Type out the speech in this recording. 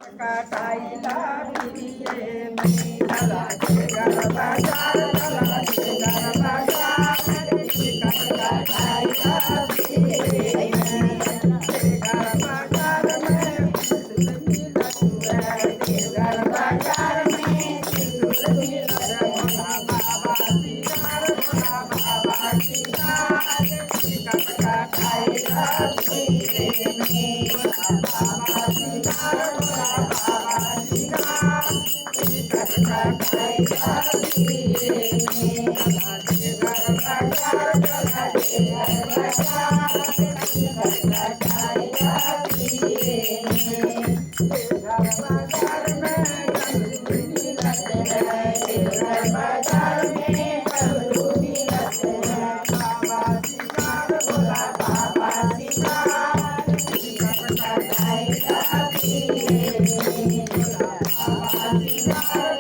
काटाईला भिये मी चला शेगर बाजार चला शेगर बाजार काटाईला भिये मी शेगर बाजार में सिंदूर मिलत है शेगर बाजार में सिंदूर मिलत है भोला बाबा सिंगार भोला बाबा सिंगार काटाईला भिये मी भोला बाबा सिंगार